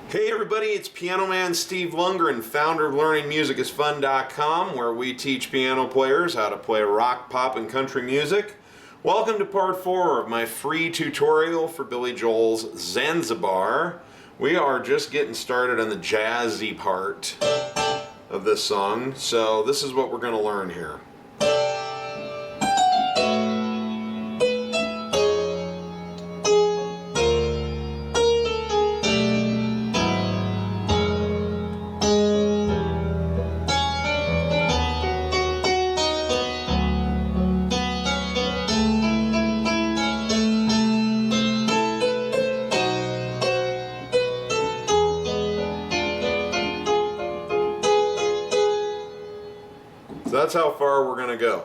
Hey everybody, it's Piano Man Steve Lungrin, founder of LearningMusicIsFun.com, where we teach piano players how to play rock, pop, and country music. Welcome to part 4 of my free tutorial for Billy Joel's Zanzibar. We are just getting started on the jazzy part of this song, so this is what we're going to learn here. So that's how far we're going to go.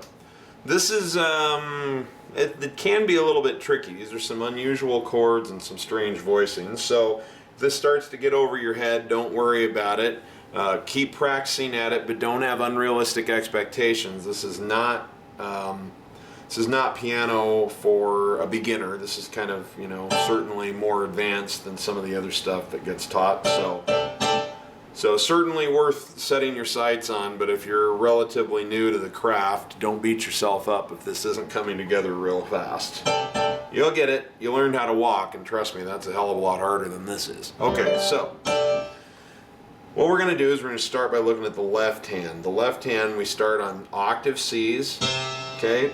This is, it can be a little bit tricky. These are some unusual chords and some strange voicings. So if this starts to get over your head, don't worry about it. Keep practicing at it, but don't have unrealistic expectations. This is not piano for a beginner. This is kind of, certainly more advanced than some of the other stuff that gets taught. So certainly worth setting your sights on, but if you're relatively new to the craft, don't beat yourself up if this isn't coming together real fast. You'll get it. You learned how to walk, and trust me, that's a hell of a lot harder than this is. Okay, so what we're going to do is we're going to start by looking at the left hand. The left hand, we start on octave C's. Okay,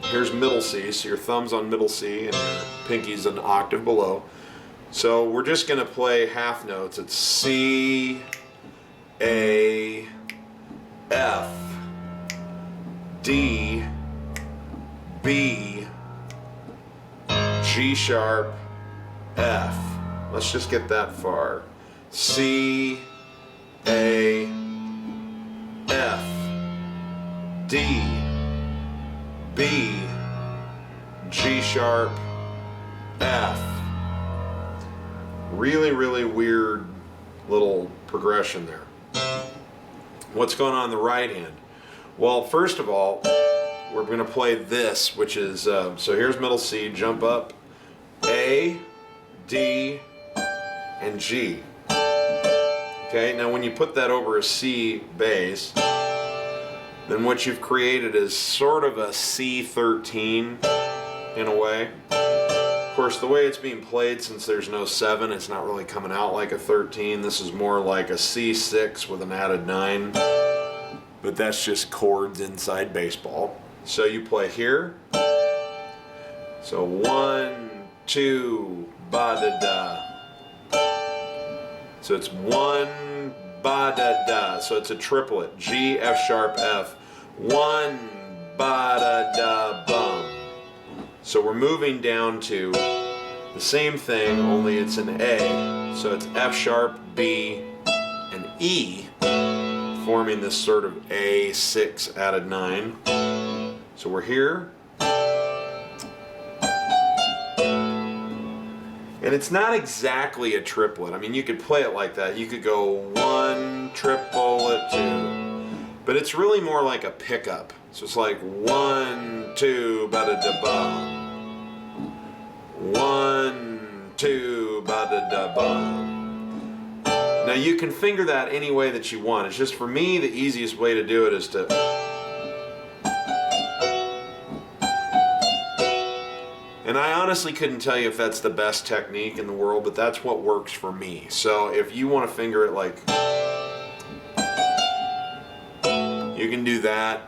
here's middle C, so your thumb's on middle C and your pinky's an octave below. So we're just going to play half notes. It's C, A, F, D, B, G sharp, F. Let's just get that far. C, A, F, D, B, G sharp, F. Really weird little progression there. What's going on the right hand? Well, first of all, we're going to play this, which is, so here's middle C, jump up, A, D, and G. Okay, now when you put that over a C bass, then what you've created is sort of a C13 in a way. Of course, the way it's being played, since there's no 7, it's not really coming out like a 13. This is more like a C6 with an added 9. But that's just chords inside baseball. So you play here. So 1, 2, ba-da-da. So it's 1, ba-da-da. So it's a triplet. G, F sharp, F. 1, ba-da-da, bum. So we're moving down to the same thing, only it's an A. So it's F sharp, B, and E, forming this sort of A6 added 9. So we're here. And it's not exactly a triplet. I mean, you could play it like that. You could go 1, triplet, 2. But it's really more like a pickup. So it's like 1, 2, ba-da-da-ba. 1, 2, ba-da-da-ba. Now you can finger that any way that you want. It's just, for me, the easiest way to do it is to... And I honestly couldn't tell you if that's the best technique in the world, but that's what works for me. So if you want to finger it like... you can do that.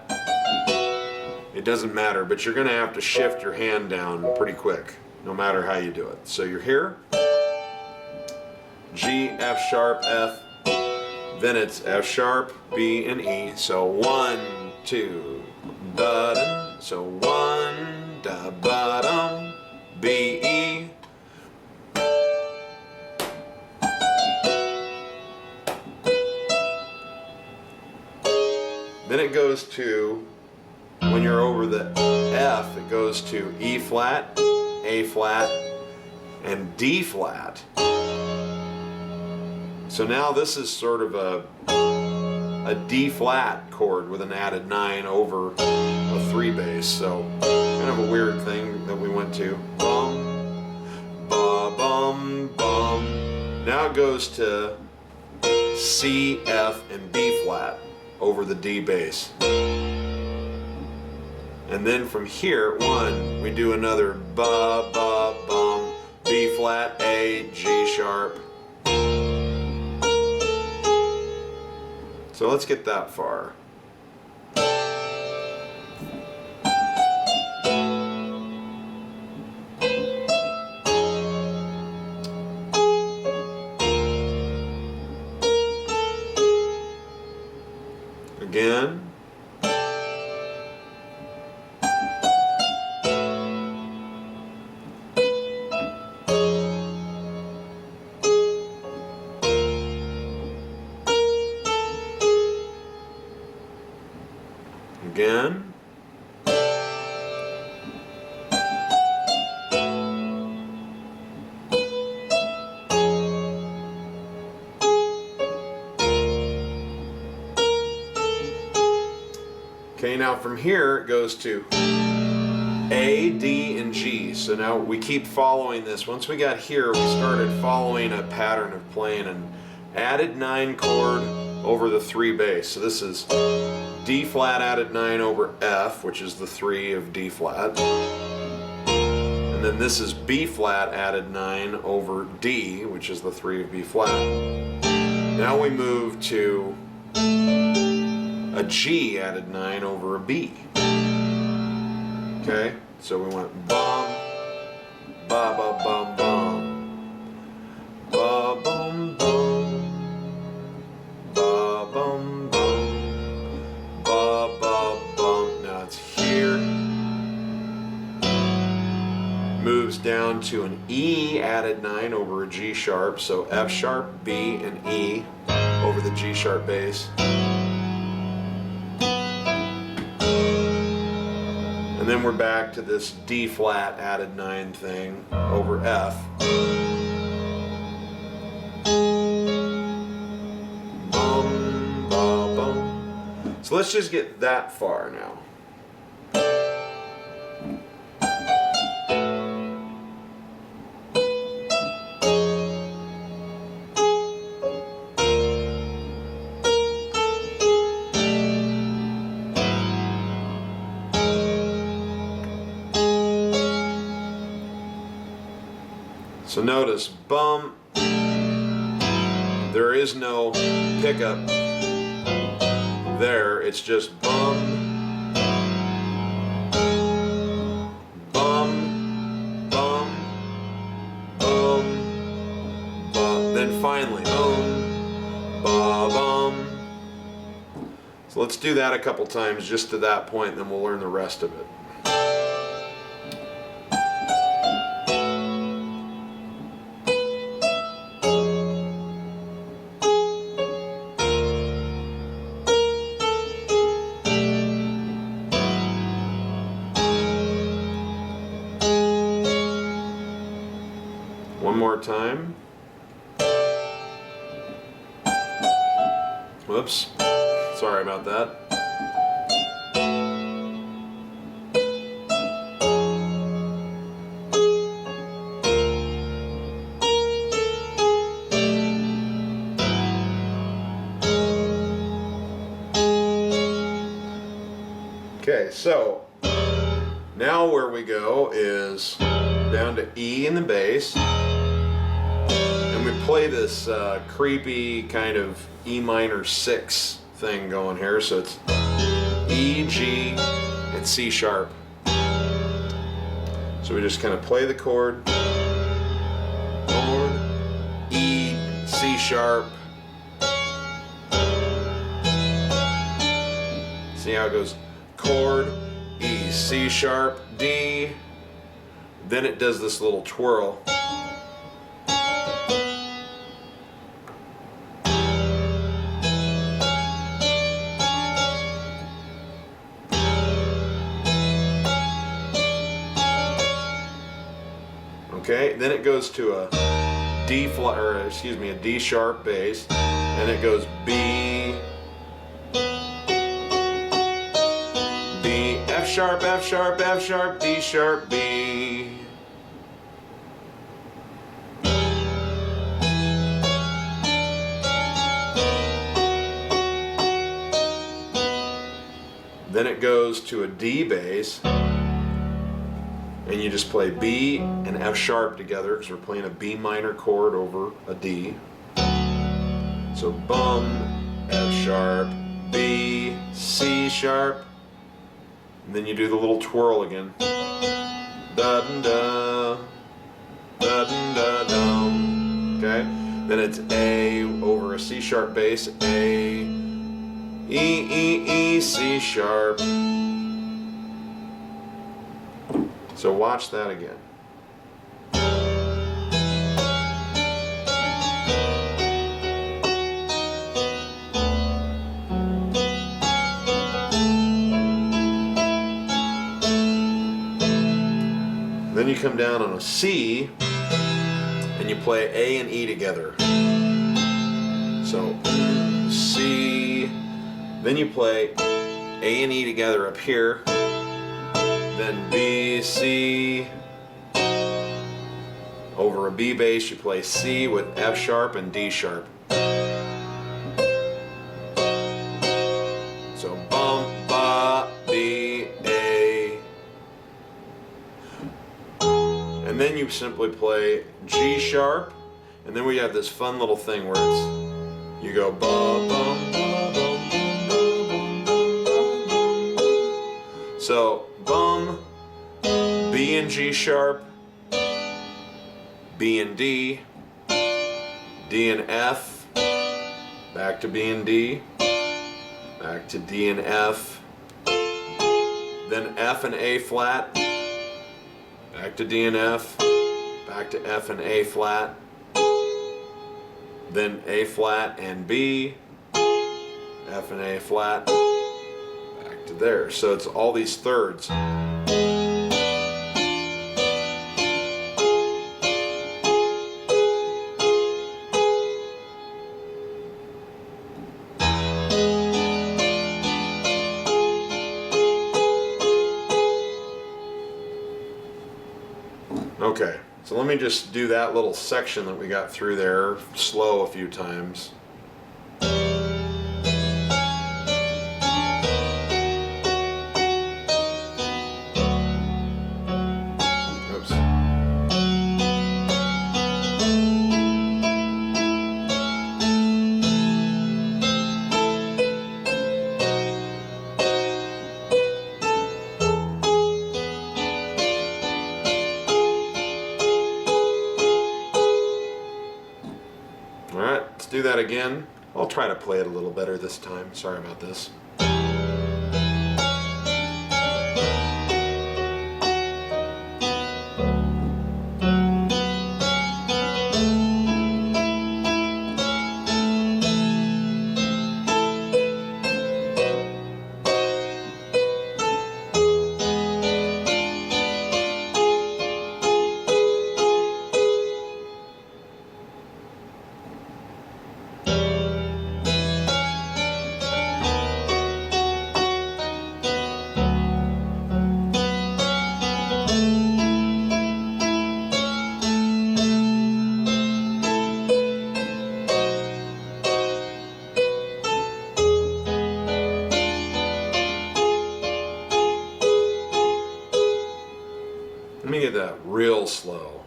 It doesn't matter, but you're going to have to shift your hand down pretty quick, no matter how you do it. So you're here, G, F sharp, F, then it's F sharp, B, and E. So 1, 2, da-dum. So 1, da-ba-dum, B, E. Then it goes to, when you're over the F, it goes to E flat, A flat, and D flat. So now this is sort of a D flat chord with an added 9 over a 3 bass. So kind of a weird thing that we went to. Bum, ba bum bum, Now it goes to C, F, and B flat over the D bass. And then from here, we do another ba, ba, bum, B flat, A, G sharp. So let's get that far. Again. Again. Okay, now from here it goes to A, D, and G. So now we keep following this. Once we got here, we started following a pattern of playing an added 9 chord over the 3 bass. So this is D flat added 9 over F, which is the 3 of D flat. And then this is B flat added 9 over D, which is the 3 of B flat. Now we move to a G added 9 over a B. Okay, so we went bum, ba ba bum bum, ba bum bum, ba bum bum, ba ba bum. Now it's here. Moves down to an E added 9 over a G sharp, so F sharp, B, and E over the G sharp bass. And then we're back to this D flat added 9 thing over F. Bum, ba, bum. So let's just get that far now. So notice, bum, there is no pickup there, it's just bum, bum, bum, bum, bum, then finally, bum, ba, bum. So let's do that a couple times just to that point, and then we'll learn the rest of it. One more time. Whoops. Sorry about that. Okay, so now where we go is down to E in the bass. And we play this creepy kind of E minor 6 thing going here. So it's E, G, and C sharp. So we just kind of play the chord. Chord, E, C sharp. See how it goes? Chord, E, C sharp, D. Then it does this little twirl. Okay, then it goes to a D flat, or excuse me, a D sharp bass, and it goes B, B, F sharp, F sharp, F sharp, D sharp, B. Then it goes to a D bass, and you just play B and F sharp together because we're playing a B minor chord over a D. So bum, F sharp, B, C sharp, and then you do the little twirl again. Da da da, da da dum. Okay. Then it's A over a C sharp bass, A, E, C sharp. So watch that again. Then you come down on a C and you play A and E together. So C, then you play A and E together up here, then B, C, over a B bass you play C with F sharp and D sharp. So bum, ba, B, A. And then you simply play G sharp, and then we have this fun little thing where it's, you go bum, bum, bum, bum, bum, bum, bum. So bum, B and G sharp, B and D, D and F, back to B and D, back to D and F, then F and A flat, back to D and F, back to F and A flat, then A flat and B, F and A flat, back to there. So it's all these thirds. Okay, so let me just do that little section that we got through there slow a few times. Oops. Alright, let's do that again. I'll try to play it a little better this time. Sorry about this. Let me get that real slow.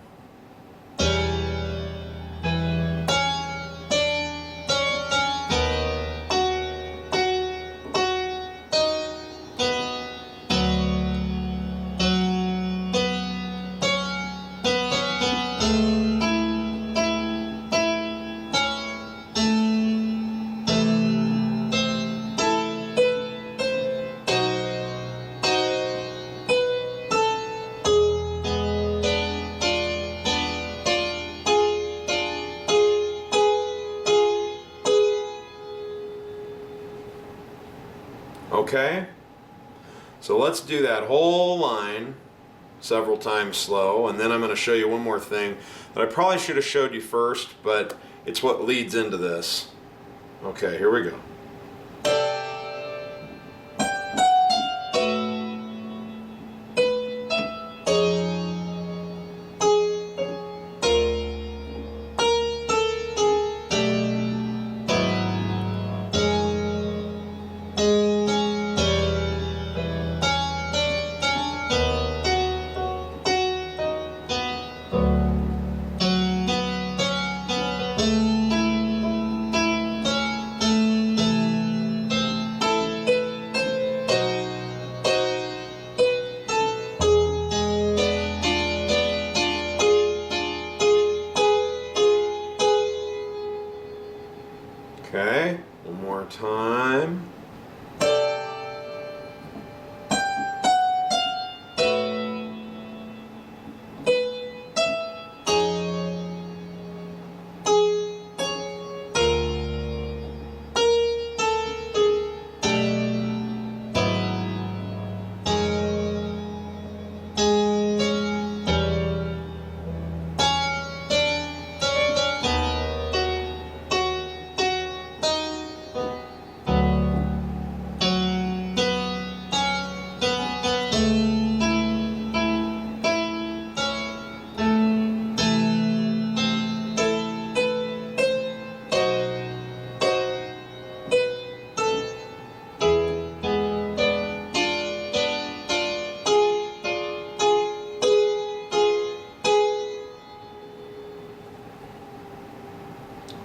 Okay, so let's do that whole line several times slow, and then I'm going to show you one more thing that I probably should have showed you first, but it's what leads into this. Okay, here we go. Okay, one more time.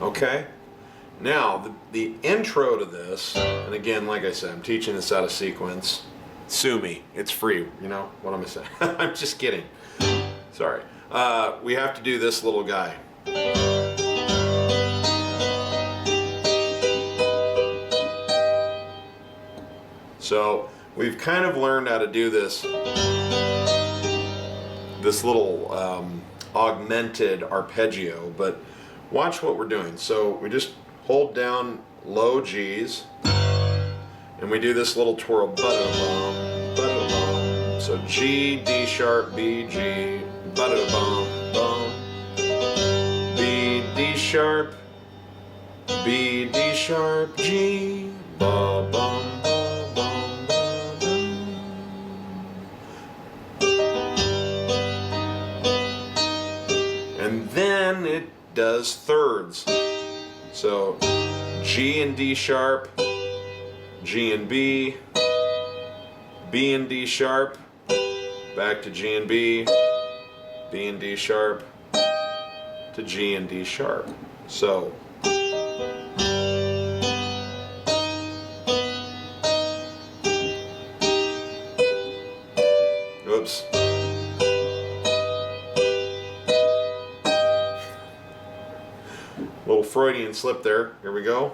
Okay, now the intro to this, and again, like I said, I'm teaching this out of sequence. Sue me, it's free, you know, what am I saying? I'm just kidding. Sorry. We have to do this little guy. So we've kind of learned how to do this little augmented arpeggio, but watch what we're doing. So we just hold down low G's, and we do this little twirl. Ba-da-bum, ba-da-bum. So G, D sharp, B, G, ba-da-bum, bum. B, D sharp, B, D sharp, G, ba-bum. And then it does thirds. So G and D sharp, G and B, B and D sharp, back to G and B, B and D sharp, to G and D sharp. So oops. Little Freudian slip there. Here we go.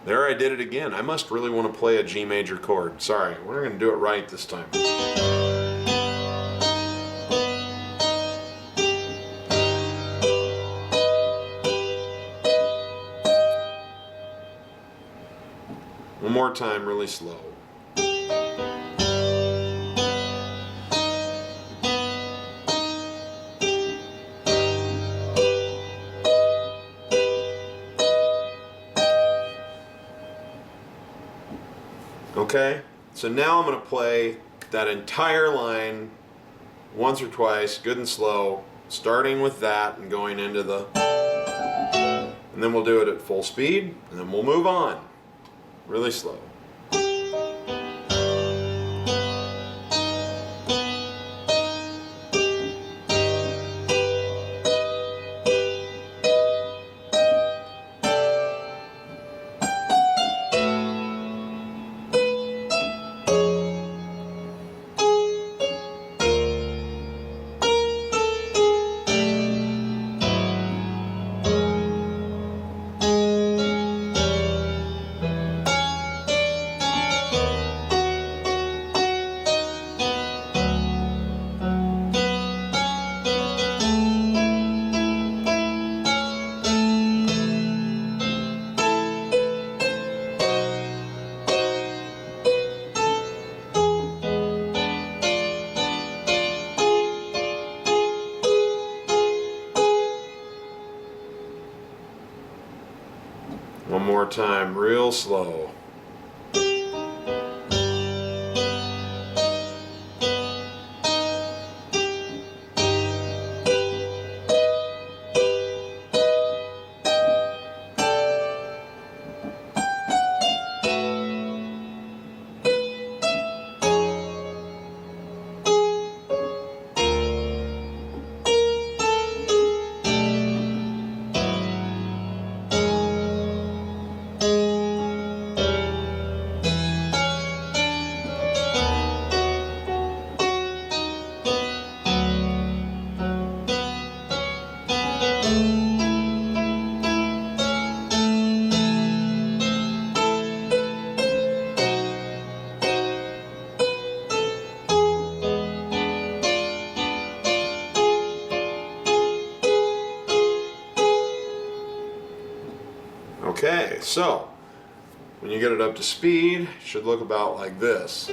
There I did it again. I must really want to play a G major chord. Sorry, we're going to do it right this time. One more time, really slow. Okay, so now I'm going to play that entire line once or twice, good and slow, starting with that and going into the, and then we'll do it at full speed, and then we'll move on, really slow. One more time, real slow. so when you get it up to speed, it should look about like this.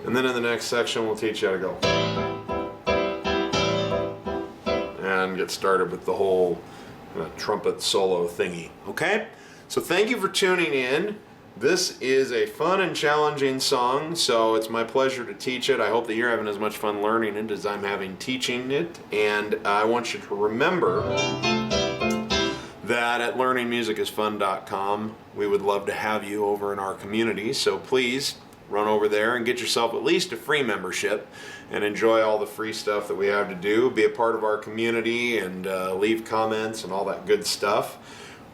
And then in the next section, we'll teach you how to go. And get started with the whole trumpet solo thingy. Okay? So thank you for tuning in. This is a fun and challenging song, so it's my pleasure to teach it. I hope that you're having as much fun learning it as I'm having teaching it. And I want you to remember that at learningmusicisfun.com, we would love to have you over in our community. So please run over there and get yourself at least a free membership and enjoy all the free stuff that we have to do. Be a part of our community and leave comments and all that good stuff.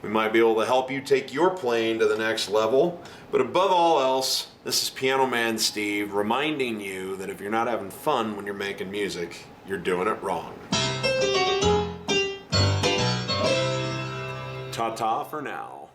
We might be able to help you take your playing to the next level. But above all else, this is Piano Man Steve reminding you that if you're not having fun when you're making music, you're doing it wrong. Ta-ta for now.